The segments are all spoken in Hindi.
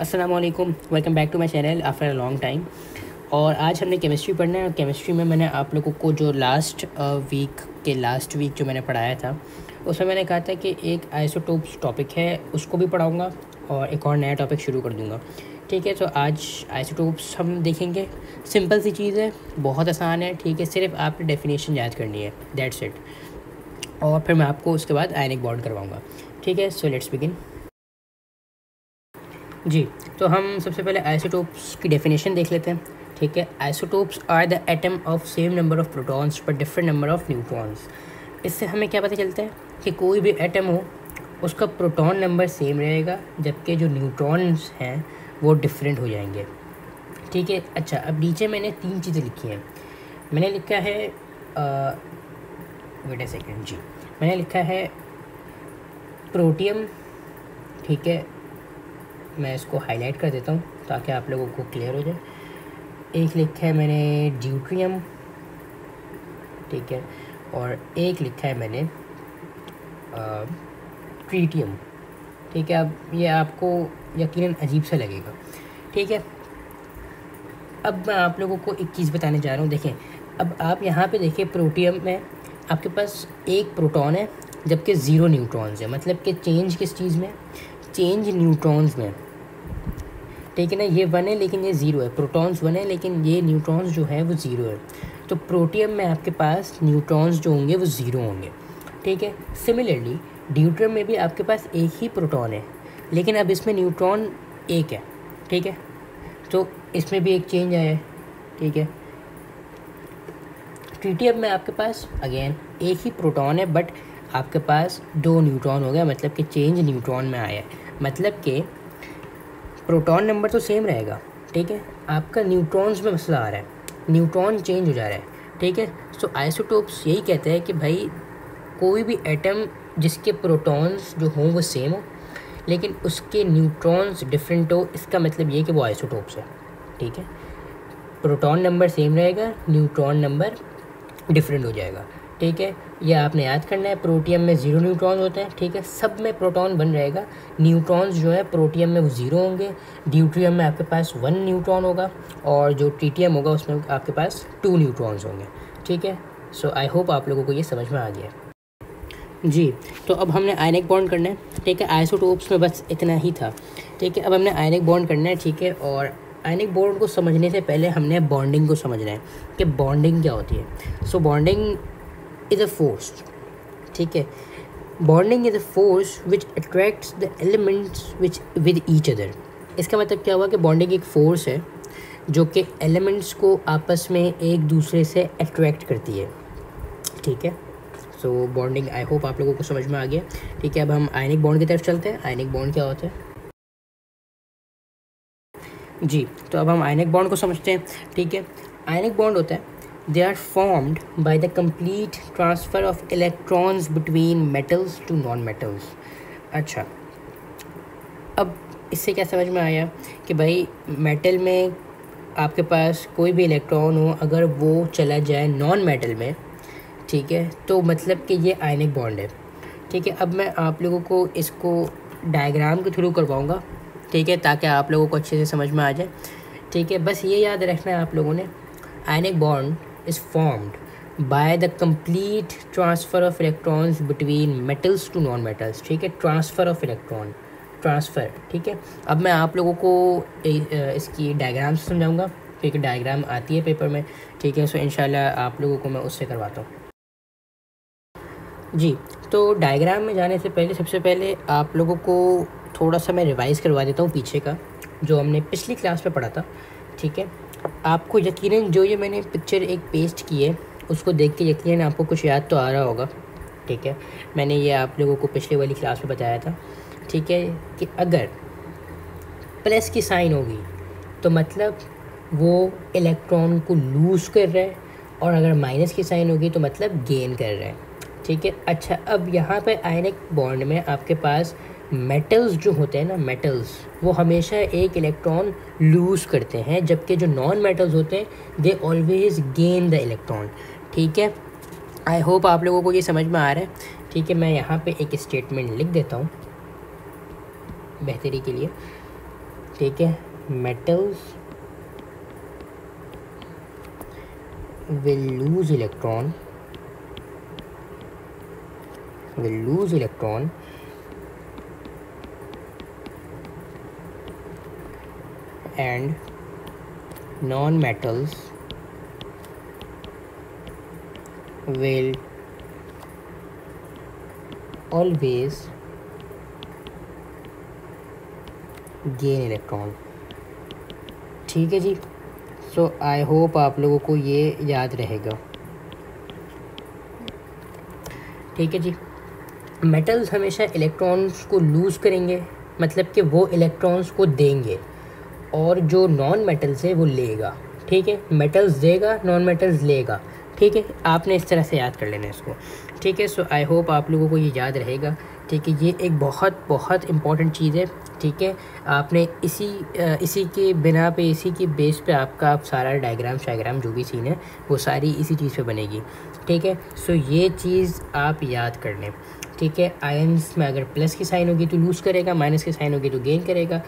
अस्सलाम वालेकुम, welcome back to my channel after a long time. और आज हमने केमिस्ट्री पढ़ना है। और केमिस्ट्री में मैंने आप लोगों को जो लास्ट वीक जो मैंने पढ़ाया था उसमें मैंने कहा था कि एक आइसोटोप्स टॉपिक है, उसको भी पढ़ाऊँगा और एक और नया टॉपिक शुरू कर दूँगा। ठीक है, तो आज आइसोटोप्स हम देखेंगे। सिंपल सी चीज़ है, बहुत आसान है। ठीक है, सिर्फ आपने डेफिनेशन याद करनी है, दैट्स इट। और फिर मैं आपको उसके बाद आयनिक बॉन्ड करवाऊँगा। ठीक है, सो लेट्स बिगिन। जी, तो हम सबसे पहले आइसोटोप्स की डेफिनेशन देख लेते हैं। ठीक है, isotopes are the atom of same number of protons but different number of neutrons. इससे हमें क्या पता चलता है कि कोई भी एटम हो उसका प्रोटॉन नंबर सेम रहेगा, जबकि जो न्यूट्रॉन्स हैं वो डिफरेंट हो जाएंगे। ठीक है, अच्छा, अब नीचे मैंने 3 चीज़ें लिखी हैं। मैंने लिखा है वेट अ सेकेंड जी, मैंने लिखा है प्रोटियम। ठीक है, मैं इसको हाईलाइट कर देता हूँ ताकि आप लोगों को क्लियर हो जाए। एक लिखा है मैंने ड्यूट्रियम, ठीक है, और एक लिखा है मैंने ट्रीटियम। ठीक है, अब ये आपको यकीनन अजीब सा लगेगा। ठीक है, अब मैं आप लोगों को एक चीज़ बताने जा रहा हूँ। देखें, अब आप यहाँ पे देखिए, प्रोटियम में आपके पास एक प्रोटॉन है जबकि 0 न्यूट्रॉन्स है। मतलब कि चेंज किस चीज़ में? चेंज न्यूट्रॉन्स में। ठीक है ना, ये 1 है लेकिन ये 0 है। प्रोटॉन्स 1 है लेकिन ये न्यूट्रॉन्स जो है वो 0 है। तो प्रोटियम में आपके पास न्यूट्रॉन्स जो होंगे वो 0 होंगे। ठीक है, सिमिलरली ड्यूट्रियम में भी आपके पास एक ही प्रोटॉन है लेकिन अब इसमें न्यूट्रॉन 1 है। ठीक है, तो इसमें भी एक चेंज आया है। ठीक है, ट्रीटियम में आपके पास अगेन एक ही प्रोटॉन है बट आपके पास 2 न्यूट्रॉन हो गया। मतलब कि चेंज न्यूट्रॉन में आया है। मतलब कि प्रोटॉन नंबर तो सेम रहेगा, ठीक है, आपका न्यूट्रॉन्स में मसला आ रहा है, न्यूट्रॉन चेंज हो जा रहा है। ठीक है, सो आइसोटोप्स यही कहते हैं कि भाई कोई भी एटम जिसके प्रोटॉन्स जो हों वो सेम हो लेकिन उसके न्यूट्रॉन्स डिफरेंट हो, इसका मतलब ये कि वो आइसोटोप्स है। ठीक है, प्रोटॉन नंबर सेम रहेगा, न्यूट्रॉन नंबर डिफरेंट हो जाएगा। ठीक है, ये आपने याद करना है। प्रोटियम में 0 न्यूट्रॉन होते हैं। ठीक है, सब में प्रोटॉन 1 रहेगा। न्यूट्रॉन्स जो है प्रोटियम में वो 0 होंगे। ड्यूट्रियम में आपके पास 1 न्यूट्रॉन होगा और जो ट्रीटियम होगा उसमें आपके पास 2 न्यूट्रॉन्स होंगे। ठीक है, सो आई होप आप लोगों को ये समझ में आ गया जी। तो अब हमने आयनिक बॉन्ड करना है। ठीक है, आइसोटोप्स में बस इतना ही था। ठीक है, अब हमने आयनिक बॉन्ड करना है। ठीक है, और आयनिक बॉन्ड को समझने से पहले हमने बॉन्डिंग को समझना है कि बॉन्डिंग क्या होती है। सो बॉन्डिंग इज़ अ फोर्स। ठीक है, bonding is a force which attracts the elements which with each other. इसका मतलब क्या हुआ कि बॉन्डिंग एक फ़ोर्स है जो कि एलिमेंट्स को आपस में एक दूसरे से अट्रैक्ट करती है। ठीक है, सो बॉन्डिंग आई होप आप लोगों को समझ में आ गया। ठीक है, अब हम आयनिक बॉन्ड की तरफ चलते हैं। आयनिक बॉन्ड क्या होता है जी, तो अब हम आयनिक बॉन्ड को समझते हैं। ठीक है, आयनिक बॉन्ड होता है they are formed by the complete transfer of electrons between metals to non-metals। अच्छा, अब इससे क्या समझ में आया कि भाई मेटल में आपके पास कोई भी इलेक्ट्रॉन हो, अगर वो चला जाए नॉन मेटल में, ठीक है, तो मतलब कि ये आयनिक बॉन्ड है। ठीक है, अब मैं आप लोगों को इसको डायग्राम के थ्रू करवाऊँगा। ठीक है, ताकि आप लोगों को अच्छे से समझ में आ जाए। ठीक है, बस ये याद रखना है आप लोगों ने, ionic bond is formed by the complete transfer of electrons between metals to non-metals। ठीक है, ट्रांसफ़र ऑफ इलेक्ट्रॉन, ट्रांसफ़र। ठीक है, अब मैं आप लोगों को इसकी डायग्राम से समझाऊंगा। ठीक है, डायग्राम आती है पेपर में। ठीक है, सो इंशाल्लाह आप लोगों को मैं उससे करवाता हूँ जी। तो डायग्राम में जाने से पहले सबसे पहले आप लोगों को थोड़ा सा मैं रिवाइज़ करवा देता हूँ पीछे का, जो हमने पिछली क्लास में पढ़ा था। ठीक है, आपको यकीनन जो ये मैंने पिक्चर एक पेस्ट की है उसको देख के यकीनन आपको कुछ याद तो आ रहा होगा। ठीक है, मैंने ये आप लोगों को पिछले वाली क्लास में बताया था। ठीक है, कि अगर प्लस की साइन होगी तो मतलब वो इलेक्ट्रॉन को लूज़ कर रहा है, और अगर माइनस की साइन होगी तो मतलब गेन कर रहा है। ठीक है, अच्छा, अब यहाँ पे आयनिक बॉन्ड में आपके पास मेटल्स जो होते हैं ना, मेटल्स वो हमेशा एक इलेक्ट्रॉन लूज़ करते हैं, जबकि जो नॉन मेटल्स होते हैं they always gain the electron. ठीक है, आई होप आप लोगों को ये समझ में आ रहा है। ठीक है, मैं यहाँ पे एक स्टेटमेंट लिख देता हूँ बेहतरी के लिए। ठीक है, metals will lose electron and non-metals will always gain electron। ठीक है जी। सो आई होप आप लोगों को ये याद रहेगा। ठीक है जी। मेटल्स हमेशा इलेक्ट्रॉन्स को लूज़ करेंगे, मतलब कि वो इलेक्ट्रॉन्स को देंगे, और जो नॉन मेटल्स है वो लेगा। ठीक है, मेटल्स देगा, नॉन मेटल्स लेगा। ठीक है, आपने इस तरह से याद कर लेना इसको। ठीक है, सो आई होप आप लोगों को ये याद रहेगा। ठीक है, ये एक बहुत बहुत इम्पॉर्टेंट चीज़ है। ठीक है, आपने इसी के बिना पे, इसी के बेस पे आपका आप सारा डायग्राम जो भी सीन है वो सारी इसी चीज़ पे बनेगी। ठीक है, सो ये चीज़ आप याद कर लें। ठीक है, आयंस में अगर प्लस की साइन होगी तो लूज़ करेगा, माइनस की साइन होगी तो गेन करेगा।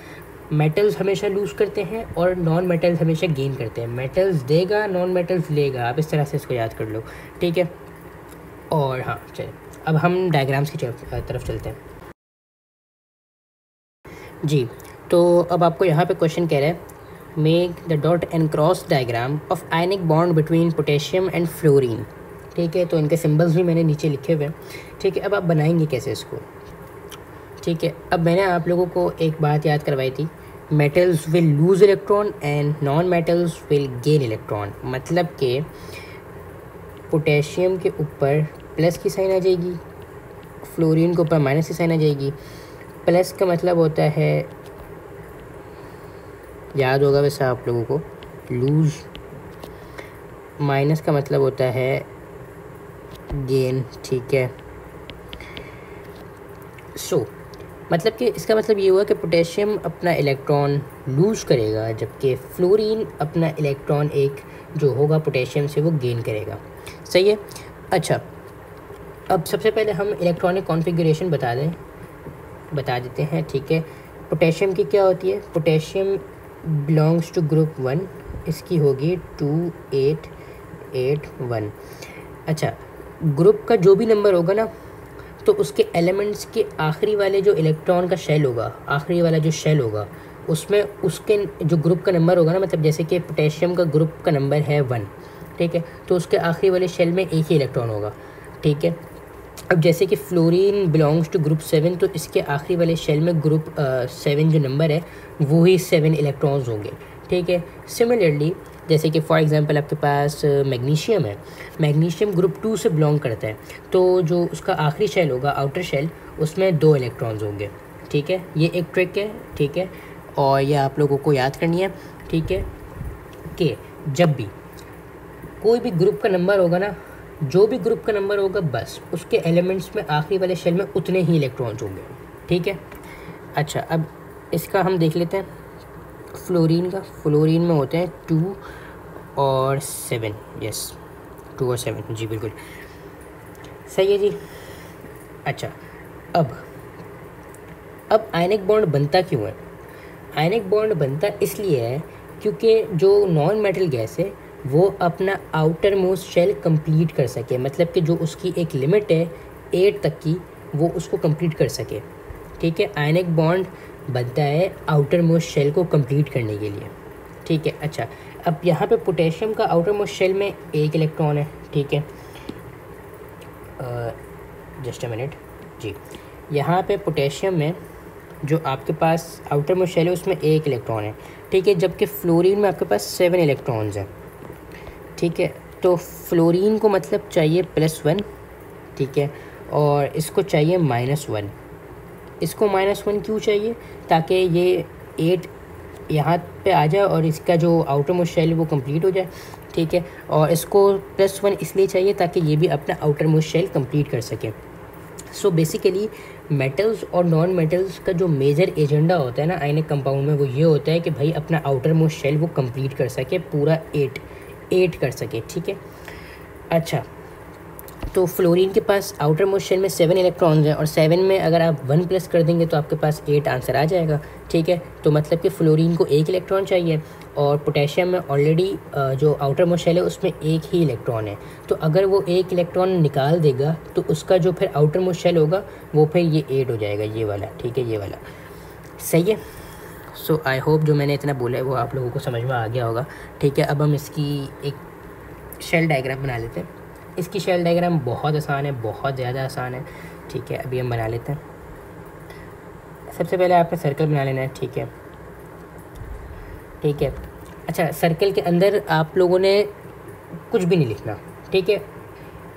मेटल्स हमेशा लूज़ करते हैं और नॉन मेटल्स हमेशा गेन करते हैं। मेटल्स देगा, नॉन मेटल्स लेगा। आप इस तरह से इसको याद कर लो। ठीक है, और हाँ चलिए अब हम डायग्राम्स की तरफ चलते हैं। जी, तो अब आपको यहाँ पे क्वेश्चन कह रहा है, make the dot and cross diagram of ionic bond between potassium and fluorine. ठीक है, तो इनके सिंबल्स भी मैंने नीचे लिखे हुए हैं। ठीक है, अब आप बनाएंगे कैसे इसको। ठीक है, अब मैंने आप लोगों को एक बात याद करवाई थी, metals will lose electron and non metals will gain electron. मतलब कि पोटेशियम के ऊपर प्लस की साइन आ जाएगी, फ्लोरीन के ऊपर माइनस की साइन आ जाएगी। प्लस का मतलब होता है, याद होगा वैसे आप लोगों को, लूज़। माइनस का मतलब होता है गेन। ठीक है, सो मतलब कि इसका मतलब ये हुआ कि पोटेशियम अपना इलेक्ट्रॉन लूज़ करेगा, जबकि फ्लोरीन अपना इलेक्ट्रॉन एक जो होगा पोटेशियम से वो गेन करेगा। सही है। अच्छा, अब सबसे पहले हम इलेक्ट्रॉनिक कॉन्फ़िगरेशन बता देते हैं। ठीक है, पोटेशियम की क्या होती है, पोटेशियम बिलोंग्स टू ग्रुप 1, इसकी होगी 2881। अच्छा, ग्रुप का जो भी नंबर होगा ना, तो उसके एलिमेंट्स के आखिरी वाले जो इलेक्ट्रॉन का शेल होगा, आखिरी वाला जो शेल होगा, उसमें उसके जो ग्रुप का नंबर होगा ना, मतलब जैसे कि पोटेशियम का ग्रुप का नंबर है 1। ठीक है, तो उसके आखिरी वाले शेल में एक ही इलेक्ट्रॉन होगा। ठीक है, अब जैसे कि फ्लोरीन बिलोंग्स टू ग्रुप 7, तो इसके आखिरी वाले शेल में ग्रुप 7 जो नंबर है वो ही 7 इलेक्ट्रॉन्स होंगे। ठीक है, सिमिलरली जैसे कि फॉर एग्जांपल आपके पास मैग्नीशियम है, मैग्नीशियम ग्रुप 2 से बिलोंग करता है, तो जो उसका आखिरी शेल होगा, आउटर शेल, उसमें 2 इलेक्ट्रॉन्स होंगे। ठीक है, ये एक ट्रिक है। ठीक है, और ये आप लोगों को याद करनी है। ठीक है, कि जब भी कोई भी ग्रुप का नंबर होगा ना, जो भी ग्रुप का नंबर होगा, बस उसके एलिमेंट्स में आखिरी वाले शेल में उतने ही इलेक्ट्रॉन्स होंगे। ठीक है, अच्छा अब इसका हम देख लेते हैं फ्लोरीन का। फ्लोरीन में होते हैं 2 और 7। यस, 2 और 7, जी बिल्कुल सही है जी। अच्छा, अब आयनिक बॉन्ड बनता क्यों है। आयनिक बॉन्ड बनता इसलिए है क्योंकि जो नॉन मेटल गैस है वो अपना आउटर मोस्ट शेल कंप्लीट कर सके, मतलब कि जो उसकी एक लिमिट है 8 तक की, वो उसको कंप्लीट कर सके। ठीक है, आयनिक बॉन्ड बनता है आउटर मोस्ट शेल को कंप्लीट करने के लिए। ठीक है, अच्छा अब यहाँ पे पोटेशियम का आउटर मोस्ट शेल में 1 इलेक्ट्रॉन है। ठीक है, जस्ट अ मिनट जी, यहाँ पे पोटेशियम में जो आपके पास आउटर मोस्ट शेल है उसमें 1 इलेक्ट्रॉन है। ठीक है, जबकि फ्लोरीन में आपके पास 7 इलेक्ट्रॉन्स हैं। ठीक है, तो फ्लोरीन को मतलब चाहिए +1। ठीक है, और इसको चाहिए -1। इसको -1 क्यों चाहिए, ताकि ये 8 यहाँ पे आ जाए और इसका जो आउटर मोस्ट शेल वो कंप्लीट हो जाए। ठीक है, और इसको +1 इसलिए चाहिए ताकि ये भी अपना आउटर मोस्ट शेल कंप्लीट कर सके। सो बेसिकली मेटल्स और नॉन मेटल्स का जो मेजर एजेंडा होता है ना आयनिक कंपाउंड में, वो ये होता है कि भाई अपना आउटर मोस्ट शेल वो कंप्लीट कर सके, पूरा 8 कर सके। ठीक है, अच्छा तो फ्लोरीन के पास आउटर मोस्ट शेल में 7 इलेक्ट्रॉन्स हैं और 7 में अगर आप 1 प्लस कर देंगे तो आपके पास 8 आंसर आ जाएगा। ठीक है, तो मतलब कि फ्लोरीन को 1 इलेक्ट्रॉन चाहिए और पोटेशियम में ऑलरेडी जो आउटर मोस्ट शेल है उसमें 1 ही इलेक्ट्रॉन है। तो अगर वो 1 इलेक्ट्रॉन निकाल देगा तो उसका जो फिर आउटर मोस्ट शेल होगा वो फिर ये 8 हो जाएगा, ये वाला। ठीक है, ये वाला सही है। सो आई होप जो मैंने इतना बोला है वो आप लोगों को समझ में आ गया होगा। ठीक है, अब हम इसकी एक शेल डायग्राम बना लेते हैं। इसकी शेल डायग्राम बहुत आसान है, बहुत ज़्यादा आसान है। ठीक है, अभी हम बना लेते हैं। सबसे पहले आपने सर्कल बना लेना है। ठीक है, ठीक है। अच्छा, सर्कल के अंदर आप लोगों ने कुछ भी नहीं लिखना। ठीक है,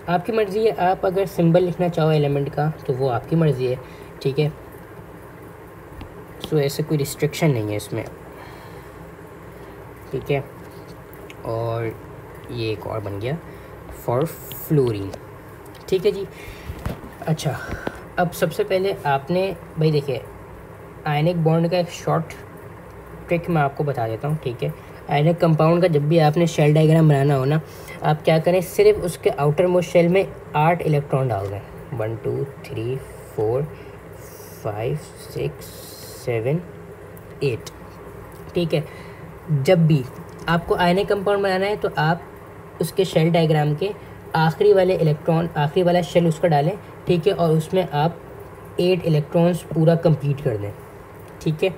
आपकी मर्ज़ी है। आप अगर सिंबल लिखना चाहो एलिमेंट का तो वो आपकी मर्ज़ी है। ठीक है, सो ऐसे कोई रिस्ट्रिक्शन नहीं है इसमें। ठीक है, और ये एक और बन गया फॉर फ्लोरीन। ठीक है जी। अच्छा, अब सबसे पहले आपने भाई देखिए आयनिक बॉन्ड का एक शॉर्ट ट्रिक मैं आपको बता देता हूँ। ठीक है, आयनिक कंपाउंड का जब भी आपने शेल डायग्राम बनाना हो ना, आप क्या करें, सिर्फ उसके आउटर मोस्ट शेल में 8 इलेक्ट्रॉन डाल दें। 1 2 3 4 5 6 7 8। ठीक है, जब भी आपको आयनिक कंपाउंड बनाना है तो आप उसके शेल डायग्राम के आखिरी वाले इलेक्ट्रॉन, आखिरी वाला शेल उसका डालें। ठीक है, और उसमें आप 8 इलेक्ट्रॉन्स पूरा कंप्लीट कर दें। ठीक है,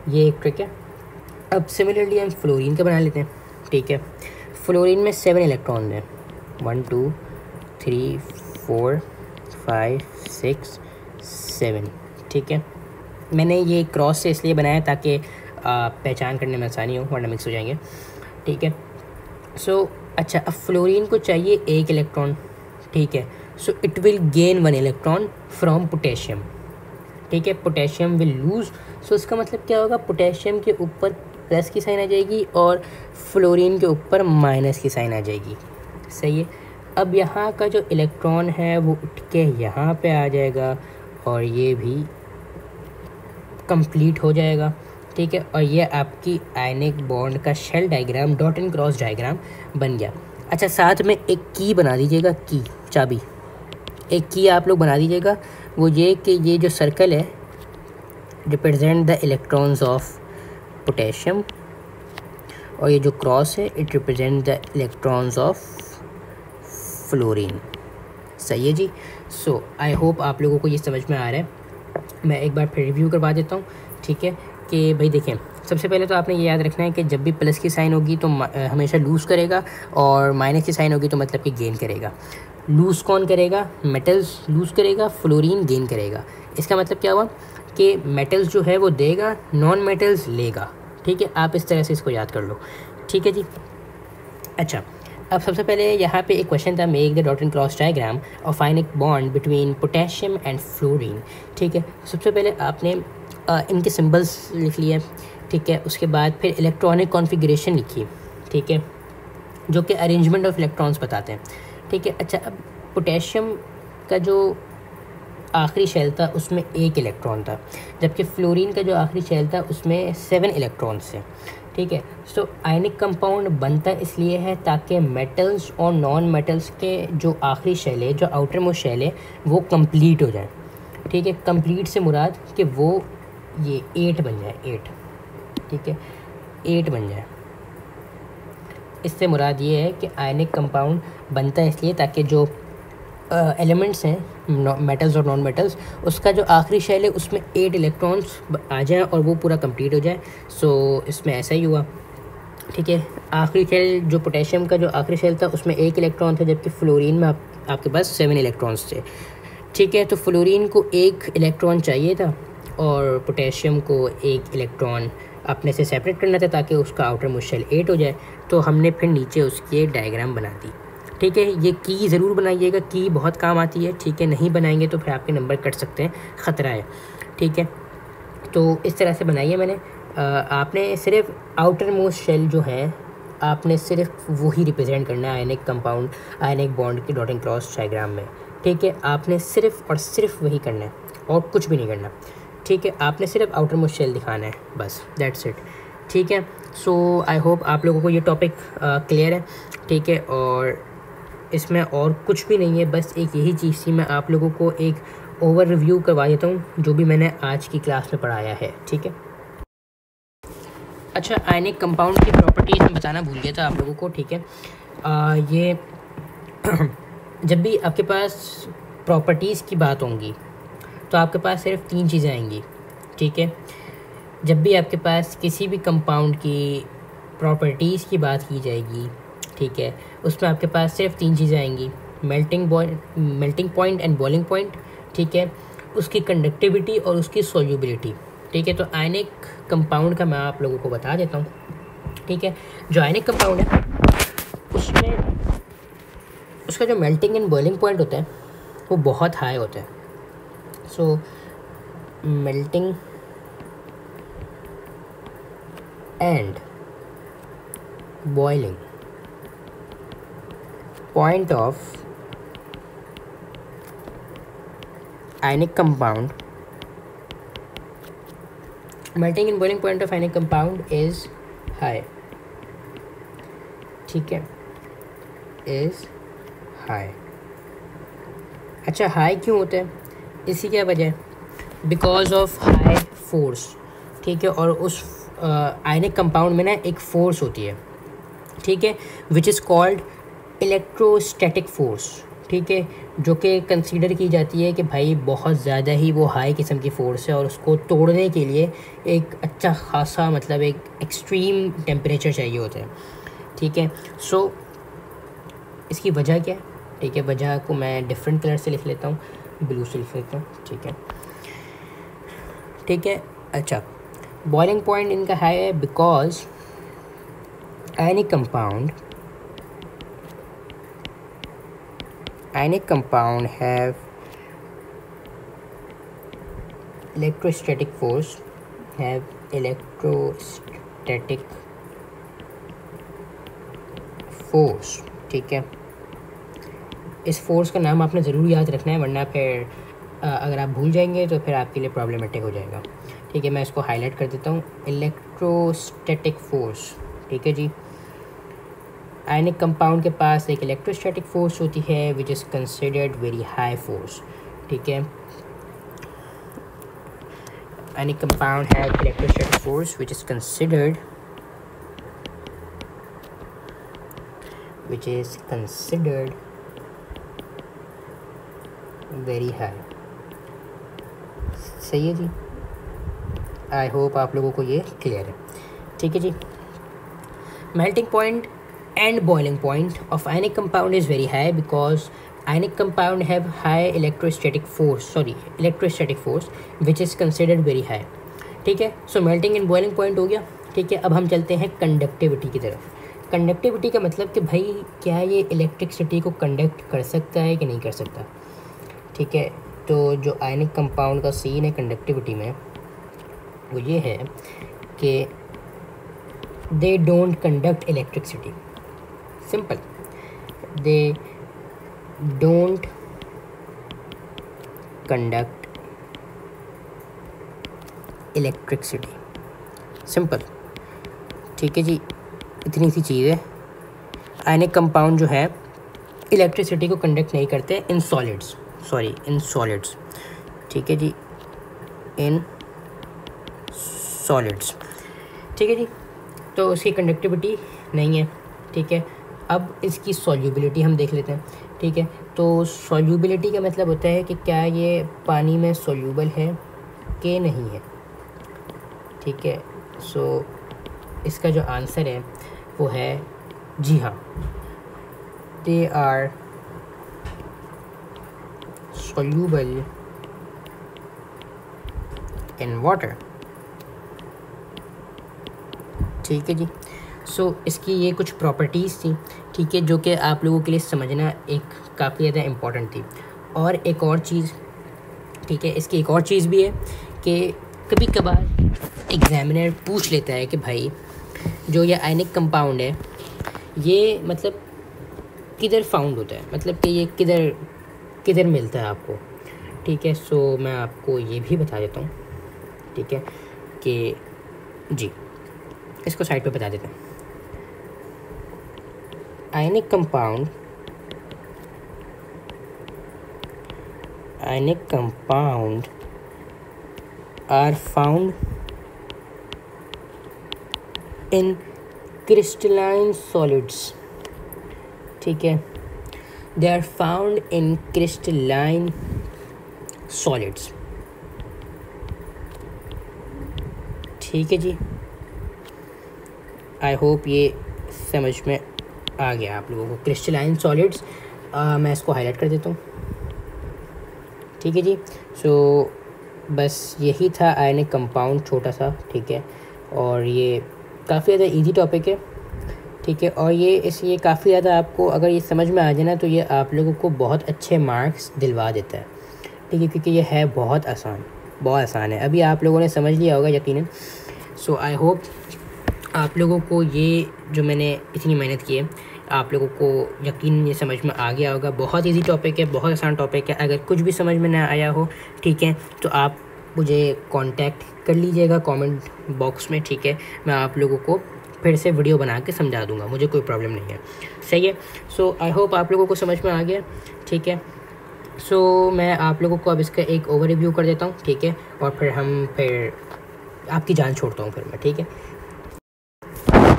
ये एक ट्रिक है। अब सिमिलरली हम फ्लोरीन का बना लेते हैं। ठीक है, फ्लोरीन में 7 इलेक्ट्रॉन हैं। 1 2 3 4 5 6 7। ठीक है, मैंने ये क्रॉस से इसलिए बनाया ताकि पहचान करने में आसानी हो, वरना मिक्स हो जाएंगे। ठीक है, सो अच्छा, अब फ्लोरीन को चाहिए 1 इलेक्ट्रॉन। ठीक है, so it will gain 1 electron from potassium. ठीक है, पोटेशियम विल लूज़। सो इसका मतलब क्या होगा, पोटेशियम के ऊपर प्लस की साइन आ जाएगी और फ्लोरीन के ऊपर माइनस की साइन आ जाएगी। सही है। अब यहाँ का जो इलेक्ट्रॉन है वो उठ के यहाँ पे आ जाएगा और ये भी कंप्लीट हो जाएगा। ठीक है, और ये आपकी आयनिक बॉन्ड का shell diagram, dot and cross diagram बन गया। अच्छा, साथ में एक की बना दीजिएगा, की चाबी, एक की आप लोग बना दीजिएगा। वो ये कि ये जो सर्कल है represent the electrons of potassium और ये जो क्रॉस है it represent the electrons of fluorine. सही है जी। सो आई होप आप लोगों को ये समझ में आ रहा है। मैं एक बार फिर रिव्यू करवा देता हूँ। ठीक है, कि भाई देखें, सबसे पहले तो आपने ये याद रखना है कि जब भी प्लस की साइन होगी तो हमेशा लूज़ करेगा और माइनस की साइन होगी तो मतलब कि गेन करेगा। लूज़ कौन करेगा, मेटल्स लूज़ करेगा, फ्लोरीन गेन करेगा। इसका मतलब क्या हुआ कि मेटल्स जो है वो देगा, नॉन मेटल्स लेगा। ठीक है, आप इस तरह से इसको याद कर लो। ठीक है जी। अच्छा, अब सबसे पहले यहाँ पे एक क्वेश्चन था, make the dot and cross diagram of ionic bond between potassium and fluorine. ठीक है, सबसे पहले आपने इनके सिंबल्स लिख लिए। ठीक है, उसके बाद फिर इलेक्ट्रॉनिक कॉन्फ़िगरेशन लिखी। ठीक है, जो कि अरेंजमेंट ऑफ इलेक्ट्रॉन्स बताते हैं। ठीक है, अच्छा, अब पोटेशियम का जो आखिरी शेल था उसमें 1 इलेक्ट्रॉन था, जबकि फ्लोरीन का जो आखिरी शेल था उसमें 7 इलेक्ट्रॉन्स थे। ठीक है, सो आयनिक कंपाउंड बनता इसलिए है ताकि मेटल्स और नॉन मेटल्स के जो आखिरी शेल है, जो आउटर मोस्ट शेल है, वो कंप्लीट हो जाए। ठीक है, कंप्लीट से मुराद कि वो ये 8 बन जाए, 8। ठीक है, 8 बन जाए। इससे मुराद ये है कि आयनिक कंपाउंड बनता है इसलिए ताकि जो एलिमेंट्स हैं, मेटल्स और नॉन मेटल्स, उसका जो आखिरी शेल है उसमें 8 इलेक्ट्रॉन्स आ जाएं और वो पूरा कंप्लीट हो जाए। सो इसमें ऐसा ही हुआ। ठीक है, आखिरी शेल जो पोटेशियम का जो आखिरी शेल था उसमें 1 इलेक्ट्रॉन था, जबकि फ्लोरीन में आपके पास 7 इलेक्ट्रॉन्स थे। ठीक है, तो फ्लोरीन को 1 इलेक्ट्रॉन चाहिए था और पोटेशियम को 1 इलेक्ट्रॉन अपने से सेपरेट करना था ताकि उसका आउटर मोस्ट शेल 8 हो जाए। तो हमने फिर नीचे उसकी डायग्राम बना दी। ठीक है, ये की ज़रूर बनाइएगा, की बहुत काम आती है। ठीक है, नहीं बनाएंगे तो फिर आपके नंबर कट सकते हैं, ख़तरा है। ठीक है, तो इस तरह से बनाइए। मैंने आपने सिर्फ आउटर मोस्ट शेल जो है आपने सिर्फ वही रिप्रेजेंट करना है आयनिक कंपाउंड, आयनिक बॉन्ड के डॉट एंड क्रॉस डायग्राम में। ठीक है, आपने सिर्फ और सिर्फ वही करना है और कुछ भी नहीं करना। ठीक है, आपने सिर्फ आउटर मोस्ट शेल दिखाना है, बस, दैट्स इट। ठीक है, सो आई होप आप लोगों को ये टॉपिक क्लियर है। ठीक है, और इसमें और कुछ भी नहीं है, बस एक यही चीज़ थी। मैं आप लोगों को एक ओवर रिव्यू करवा देता हूँ जो भी मैंने आज की क्लास में पढ़ाया है, ठीक है। अच्छा, आयनिक कंपाउंड की प्रॉपर्टीज़ में बताना भूल गया था आप लोगों को, ठीक है। ये जब भी आपके पास प्रॉपर्टीज़ की बात होंगी तो आपके पास सिर्फ 3 चीज़ें आएंगी, ठीक है। जब भी आपके पास किसी भी कंपाउंड की प्रॉपर्टीज़ की बात की जाएगी, ठीक है, उसमें आपके पास सिर्फ 3 चीज़ें आएंगी, melting point and boiling point, ठीक है, उसकी कंडक्टिविटी और उसकी सोल्यूबिलिटी, ठीक है। तो आयनिक कंपाउंड का मैं आप लोगों को बता देता हूँ, ठीक है। जो आयनिक कंपाउंड है उसमें उसका जो मेल्टिंग एंड बॉइलिंग पॉइंट होता है वो बहुत हाई होता है। So melting and boiling point of ionic compound, melting and boiling point of ionic compound is high, ठीक है, is high। अच्छा, हाई क्यों होता है, इसी क्या वजह है, बिकॉज ऑफ हाई फोर्स, ठीक है। और उस आयनिक कंपाउंड में ना एक फोर्स होती है, ठीक है, which is called electrostatic force, ठीक है, जो कि कंसीडर की जाती है कि भाई बहुत ज़्यादा ही वो हाई किस्म की फ़ोर्स है और उसको तोड़ने के लिए एक अच्छा खासा मतलब एक एक्सट्रीम टेम्परेचर चाहिए होता है, ठीक है। सो इसकी वजह क्या है, ठीक है, वजह को मैं डिफरेंट कलर से लिख लेता हूँ, ब्लू से लिख लेता हूँ, ठीक है, ठीक है। अच्छा, बॉइलिंग पॉइंट इनका हाई है because ionic compound have electrostatic force, ठीक है। इस फोर्स का नाम आपने ज़रूर याद रखना है, वरना फिर अगर आप भूल जाएंगे तो फिर आपके लिए प्रॉब्लमेटिक हो जाएगा, ठीक है। मैं इसको हाईलाइट कर देता हूँ, इलेक्ट्रोस्टैटिक फोर्स, ठीक है जी। आयनिक कंपाउंड के पास एक इलेक्ट्रोस्टैटिक फोर्स होती है which is considered very high force, ठीक है। Ionic compound have electrostatic force which is considered very high, सही है जी। आई होप आप लोगों को ये क्लियर है, ठीक है जी। Melting point and boiling point of ionic compound is very high because ionic compound have high electrostatic force which is considered very high, ठीक है। So melting and boiling point हो गया, ठीक है। अब हम चलते हैं कंडक्टिविटी की तरफ। कंडक्टिविटी का मतलब कि भाई क्या ये इलेक्ट्रिसिटी को कंडक्ट कर सकता है कि नहीं कर सकता, ठीक है। तो जो आयनिक कंपाउंड का सीन है कंडक्टिविटी में वो ये है कि they don't conduct electricity, simple, they don't conduct electricity, simple, ठीक है जी। इतनी सी चीज़ है, आयनिक कंपाउंड जो है इलेक्ट्रिसिटी को कंडक्ट नहीं करते इन सॉलिड्स, ठीक है जी, इन सॉलिड्स, ठीक है जी। तो उसकी कंडक्टिविटी नहीं है, ठीक है। अब इसकी सॉल्युबिलिटी हम देख लेते हैं, ठीक है। तो सॉल्युबिलिटी का मतलब होता है कि क्या ये पानी में सॉल्यूबल है कि नहीं है, ठीक है। सो इसका जो आंसर है वो है जी हाँ, they are soluble in water, ठीक है जी। सो इसकी ये कुछ प्रॉपर्टीज़ थी, ठीक है, जो कि आप लोगों के लिए समझना एक काफ़ी ज़्यादा इम्पॉर्टेंट थी। और एक और चीज़, ठीक है, इसकी एक और चीज़ भी है कि कभी कभार एग्जामिनर पूछ लेता है कि भाई जो ये आयनिक कंपाउंड है ये मतलब किधर फाउंड होता है, मतलब कि ये किधर मिलता है आपको, ठीक है। सो मैं आपको ये भी बता देता हूँ, ठीक है, कि जी इसको साइड पे बता देते हैं। Ionic compound ionic compound are found in crystalline solids, ठीक है, they are found in crystalline solids, ठीक है जी। आई होप ये समझ में आ गया आप लोगों को। क्रिस्टलाइन सॉलिड्स, मैं इसको हाईलाइट कर देता हूँ, ठीक है जी। सो बस यही था आयनिक कंपाउंड, छोटा सा, ठीक है, और ये काफ़ी ज़्यादा इजी टॉपिक है, ठीक है, और ये इसलिए काफ़ी ज़्यादा आपको अगर ये समझ में आ जाए ना तो ये आप लोगों को बहुत अच्छे मार्क्स दिलवा देता है, ठीक है, क्योंकि ये है बहुत आसान है। अभी आप लोगों ने समझ लिया होगा यकीनन। सो आई होप आप लोगों को ये जो मैंने इतनी मेहनत की है, आप लोगों को यकीन ये समझ में आ गया होगा। बहुत इजी टॉपिक है, बहुत आसान टॉपिक है। अगर कुछ भी समझ में ना आया हो, ठीक है, तो आप मुझे कांटेक्ट कर लीजिएगा कमेंट बॉक्स में, ठीक है, मैं आप लोगों को फिर से वीडियो बना के समझा दूंगा, मुझे कोई प्रॉब्लम नहीं है, सही है। सो आई होप आप लोगों को समझ में आ गया, ठीक है। सो मैं आप लोगों को अब इसका एक ओवरव्यू कर देता हूँ, ठीक है, और फिर आपकी जान छोड़ता हूँ फिर मैं, ठीक है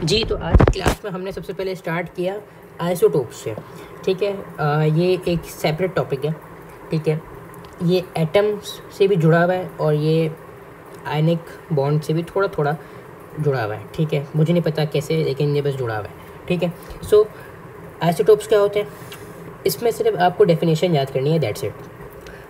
जी। तो आज की क्लास में हमने सबसे पहले स्टार्ट किया आइसोटोप्स से, ठीक है। ये एक सेपरेट टॉपिक है, ठीक है, ये एटम्स से भी जुड़ा हुआ है और ये आयनिक बॉन्ड से भी थोड़ा थोड़ा जुड़ा हुआ है, ठीक है, मुझे नहीं पता कैसे, लेकिन ये बस जुड़ा हुआ है, ठीक है। सो आइसोटोप्स क्या होते हैं, इसमें सिर्फ आपको डेफिनेशन याद करनी है, दैट्स इट।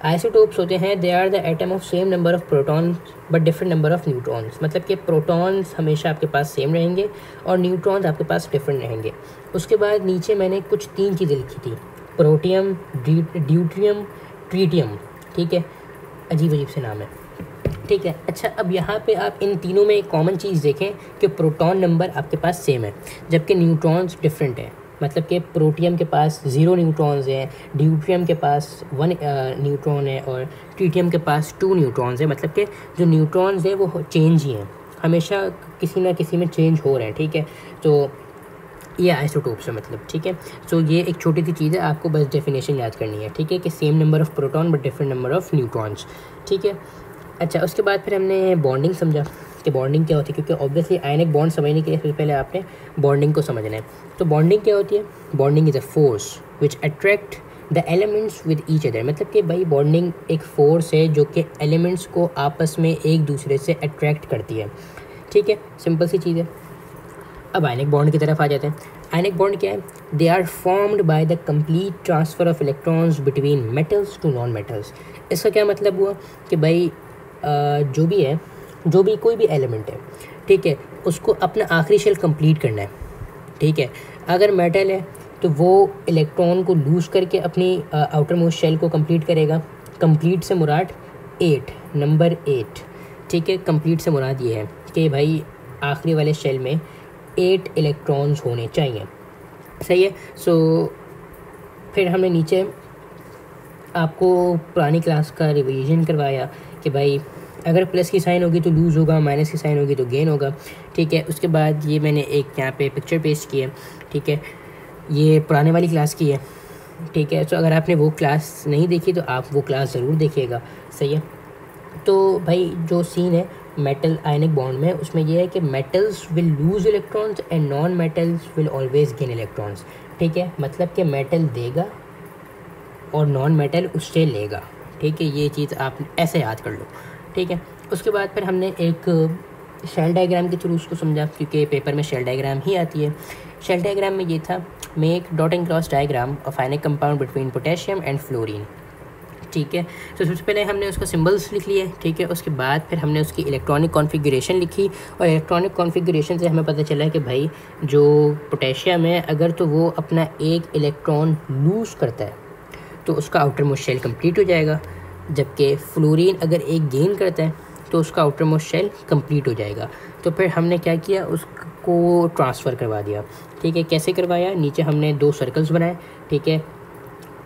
आइसोटोप्स होते हैं, they are the atom of same number of protons but different number of neutrons, मतलब कि प्रोटॉन्स हमेशा आपके पास सेम रहेंगे और न्यूट्रॉन्स आपके पास डिफरेंट रहेंगे। उसके बाद नीचे मैंने कुछ 3 चीज़ें लिखी थी, प्रोटियम, ड्यूट्रियम, ट्रीटियम, ठीक है, अजीब से नाम है, ठीक है। अच्छा, अब यहाँ पे आप इन तीनों में एक कॉमन चीज़ देखें कि प्रोटॉन नंबर आपके पास सेम है जबकि न्यूट्रॉन्स डिफरेंट है, मतलब कि प्रोटियम के पास 0 न्यूट्रॉन्स हैं, ड्यूट्रियम के पास 1 न्यूट्रॉन है और ट्रीटियम के पास 2 न्यूट्रॉन्स हैं, मतलब कि जो न्यूट्रॉन्स हैं वो चेंज ही हैं, हमेशा किसी ना किसी में चेंज हो रहे हैं, ठीक है। तो ये आइसोटोप्स है मतलब, ठीक है। सो ये एक छोटी सी चीज़ है, आपको बस डेफिनेशन याद करनी है, ठीक है, कि same number of proton but different number of neutrons, ठीक है। अच्छा, उसके बाद फिर हमने बॉन्डिंग समझा कि बॉन्डिंग क्या होती है, क्योंकि ऑब्वियसली आयनिक बॉन्ड समझने के लिए सबसे पहले आपने बॉन्डिंग को समझना है। तो बॉन्डिंग क्या होती है, bonding is a force which attract the elements with each other, मतलब कि भाई बॉन्डिंग एक फ़ोर्स है जो कि एलिमेंट्स को आपस में एक दूसरे से अट्रैक्ट करती है, ठीक है, सिंपल सी चीज़ है। अब आयनिक बॉन्ड की तरफ आ जाते हैं। आयनिक बॉन्ड क्या है, they are formed by the complete transfer of electrons between metals to non metals. इसका क्या मतलब हुआ कि भाई जो भी कोई भी एलिमेंट है, ठीक है, उसको अपना आखिरी शेल कंप्लीट करना है, ठीक है। अगर मेटल है तो वो इलेक्ट्रॉन को लूज़ करके अपनी आउटर मोस्ट शेल को कंप्लीट करेगा। कंप्लीट से मुराद 8, नंबर 8, ठीक है, कंप्लीट से मुराद ये है कि भाई आखिरी वाले शेल में 8 इलेक्ट्रॉन्स होने चाहिए, सही है। सो फिर हमने नीचे आपको पुरानी क्लास का रिवीजन करवाया कि भाई अगर प्लस की साइन होगी तो लूज़ होगा, माइनस की साइन होगी तो गेन होगा, ठीक है। उसके बाद ये मैंने एक यहाँ पे पिक्चर पेस्ट की है, ठीक है, ये पुराने वाली क्लास की है, ठीक है। तो अगर आपने वो क्लास नहीं देखी तो आप वो क्लास ज़रूर देखिएगा, सही है। तो भाई जो सीन है मेटल आयनिक बॉन्ड में, उसमें ये है कि metals will lose electrons and non metals will always gain electrons, ठीक है, मतलब कि मेटल देगा और नॉन मेटल उससे लेगा, ठीक है। ये चीज़ आप ऐसे याद कर लो, ठीक है। उसके बाद फिर हमने एक शेल डायग्राम के थ्रू उसको समझा, क्योंकि पेपर में शेल डायग्राम ही आती है। शेल डायग्राम में ये था, make dot and cross diagram of ionic compound between potassium and fluorine, ठीक है। तो सबसे पहले हमने उसका सिंबल्स लिख लिए, ठीक है। उसके बाद फिर हमने उसकी इलेक्ट्रॉनिक कॉन्फ़िगरेशन लिखी और इलेक्ट्रॉनिक कॉन्फ़िगरेशन से हमें पता चला कि भाई जो पोटेशियम है अगर तो वो अपना एक इलेक्ट्रॉन लूज़ करता है तो उसका आउटर मोस्ट शेल कंप्लीट हो जाएगा, जबकि फ्लोरीन अगर एक गेन करता है तो उसका आउटर मोस्ट शेल कंप्लीट हो जाएगा। तो फिर हमने क्या किया, उसको ट्रांसफ़र करवा दिया, ठीक है। कैसे करवाया, नीचे हमने 2 सर्कल्स बनाए, ठीक है,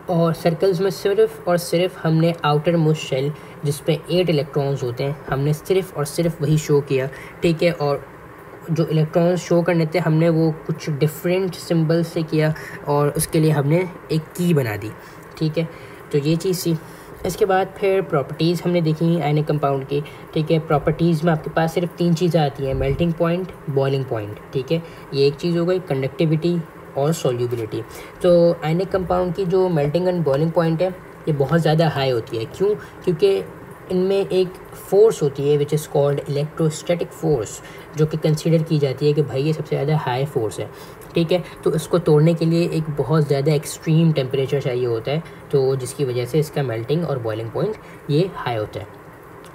और सर्कल्स में सिर्फ़ और सिर्फ हमने आउटर मोस्ट शेल जिस पे 8 इलेक्ट्रॉन्स होते हैं हमने सिर्फ़ और सिर्फ वही शो किया, ठीक है। और जो इलेक्ट्रॉन्स शो करने थे हमने वो कुछ डिफरेंट सिंबल्स से किया और उसके लिए हमने एक की बना दी, ठीक है। तो ये चीज़ थी। इसके बाद फिर प्रॉपर्टीज़ हमने देखी आयनिक कंपाउंड की, ठीक है। प्रॉपर्टीज़ में आपके पास सिर्फ 3 चीज़ें आती हैं, मेल्टिंग पॉइंट, बॉइलिंग पॉइंट, ठीक है। ये एक चीज़ हो गई, कंडक्टिविटी और सॉल्युबिलिटी। तो आयनिक कंपाउंड की जो मेल्टिंग एंड बॉइलिंग पॉइंट है ये बहुत ज़्यादा हाई होती है। क्यों? क्योंकि इनमें एक फ़ोर्स होती है which is called electrostatic force, जो कि कंसीडर की जाती है कि भाई ये सबसे ज़्यादा हाई फोर्स है, ठीक है। तो इसको तोड़ने के लिए एक बहुत ज़्यादा एक्सट्रीम टेम्परेचर चाहिए होता है, तो जिसकी वजह से इसका मेल्टिंग और बॉइलिंग पॉइंट ये हाई होता है,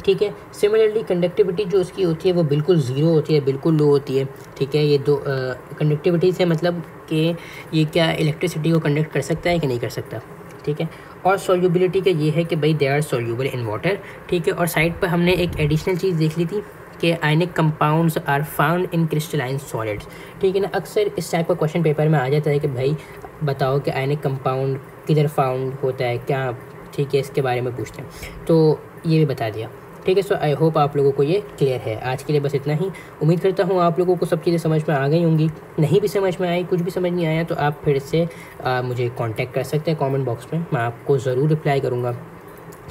ठीक है। सिमिलरली कंडक्टिविटी जो उसकी होती है वो बिल्कुल ज़ीरो होती है, बिल्कुल लो होती है, ठीक है। ये दो कंडक्टिविटी से मतलब कि ये क्या इलेक्ट्रिसिटी को कंडक्ट कर सकता है कि नहीं कर सकता, ठीक है। और सॉल्युबिलिटी का ये है कि भाई they are soluble in water, ठीक है। और साइड पर हमने एक एडिशनल चीज़ देख ली थी कि ionic compounds are found in crystalline solids, ठीक है ना। अक्सर इस टाइप का क्वेश्चन पेपर में आ जाता है कि भाई बताओ कि आयनिक कंपाउंड किधर फाउंड होता है क्या, ठीक है, इसके बारे में पूछते हैं, तो ये भी बता दिया, ठीक है। सो आई होप आप लोगों को ये क्लियर है। आज के लिए बस इतना ही। उम्मीद करता हूँ आप लोगों को सब चीज़ें समझ में आ गई होंगी। नहीं भी समझ में आई, कुछ भी समझ नहीं आया, तो आप फिर से मुझे कांटेक्ट कर सकते हैं कमेंट बॉक्स में, मैं आपको ज़रूर रिप्लाई करूँगा,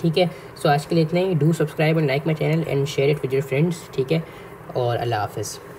ठीक है। सो आज के लिए इतना ही। Do subscribe and like my channel and share it with your friends, ठीक है। और अल्लाह हाफ़िज़।